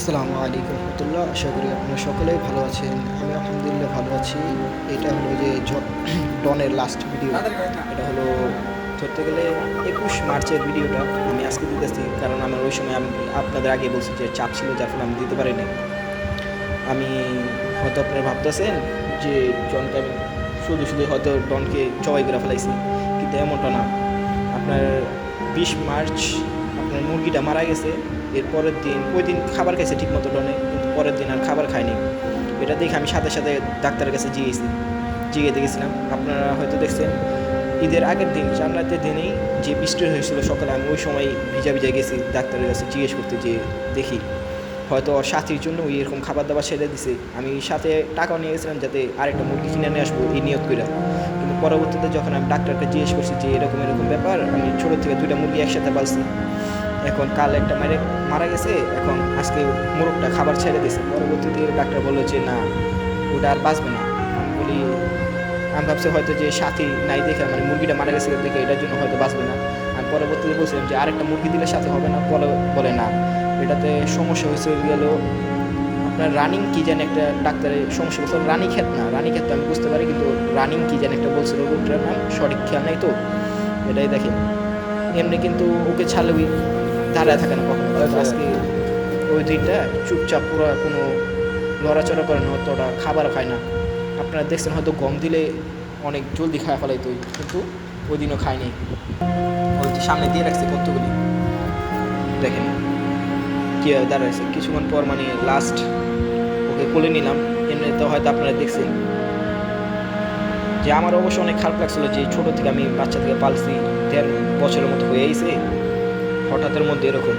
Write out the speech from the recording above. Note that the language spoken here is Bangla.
আসসালামু আলাইকুম রহমতুল্লাহ। আশা করি আপনারা সকলেই ভালো আছেন। আমি আলহামদুলিল্লাহ ভালো আছি। এটা হলো যে ডনের লাস্ট ভিডিও। এটা হলো ধরতে গেলে 21 মার্চের ভিডিওটা আমি আজকে দিতেছি, কারণ আমার ওই সময় আমি আপনাদের আগে বলছি যে চাপ ছিল, যার ফলে আমি দিতে পারিনি। আমি হয়তো আপনারা ভাবতেছেন যে জনকে আমি শুধু শুধু হয়তো ডনকে জবাই করে ফেলাইছি, কিন্তু এমনটা না। আপনার 20 মার্চ আপনার মুরগিটা মারা গেছে। এর পরের দিন ওই দিন খাবার খাইছে ঠিক মতো ডনে, কিন্তু পরের দিন আর খাবার খায়নি। এটা দেখে আমি সাথে সাথে ডাক্তারের কাছে জিগাইতে গেছিলাম। আপনারা হয়তো দেখছেন ঈদের আগের দিন জান্নাতের দিনেই যে বৃষ্টি হয়েছিল সকালে, আমি ওই সময় ভিজা ভিজা গেছি ডাক্তারের কাছে জিজ্ঞেস করতে, যে দেখি হয়তো ওর সাথীর জন্য ওই এরকম খাবার দাবার ছেড়ে দিছে। আমি সাথে টাকাও নিয়ে গেছিলাম যাতে আরেকটা মুরগি কিনে নিয়ে আসবো এই নিয়ত করে। কিন্তু পরবর্তীতে যখন আমি ডাক্তারকে জিজ্ঞেস করছি যে এরকম এরকম ব্যাপার, আমি ছোটো থেকে 2টা মুরগি একসাথে পালছি, এখন কাল একটা মারা গেছে, এখন আজকে মোরগটা খাবার ছেড়ে দিয়েছে। পরবর্তীতে ডাক্তার বললো যে না, ওটা আর বাঁচবে না। আমি বলি, আমি ভাবছি হয়তো যে সাথী নাই দেখে, মানে মুরগিটা মারা গেছে দেখে এটার জন্য হয়তো বাঁচবে না। আমি পরবর্তীতে বলছিলাম যে আরেকটা মুরগি দিলে সাথে হবে না, বলে না, এটাতে সমস্যা হয়েছে গেল আপনার রানিং কি যেন একটা ডাক্তারের সমস্যা বলছিল। রানী ক্ষেত আমি বুঝতে পারি, কিন্তু রানিং কি যেন একটা বলছিল, রোগটার নাম সঠিক খেয়াল নাই তো। এটাই দেখেন, এমনি কিন্তু ওকে ছাড়লে ওই দাঁড়ায় থাকে না কখনো। আজকে ওই দিনটা চুপচাপ পুরো কোনো লড়াচড়া করে না, অতটা খাবারও খায় না। আপনারা দেখছেন হয়তো গম দিলে অনেক জলদি খাওয়া ফেলাইতো, কিন্তু ওই দিনও খায়নি। ওই যে সামনে দিয়ে রাখছে কতগুলি, দেখেন কী দাঁড়াইছে। কিছুক্ষণ পর মানে লাস্ট ওকে কোলে নিলাম। এমনিতে হয়তো আপনারা দেখছেন যে আমার অবশ্য অনেক খারাপ লাগছিল যে ছোটো থেকে আমি বাচ্চা থেকে পালছি, 1.5 বছরের মতো হয়ে আইছে, হঠাৎের মধ্যে এরকম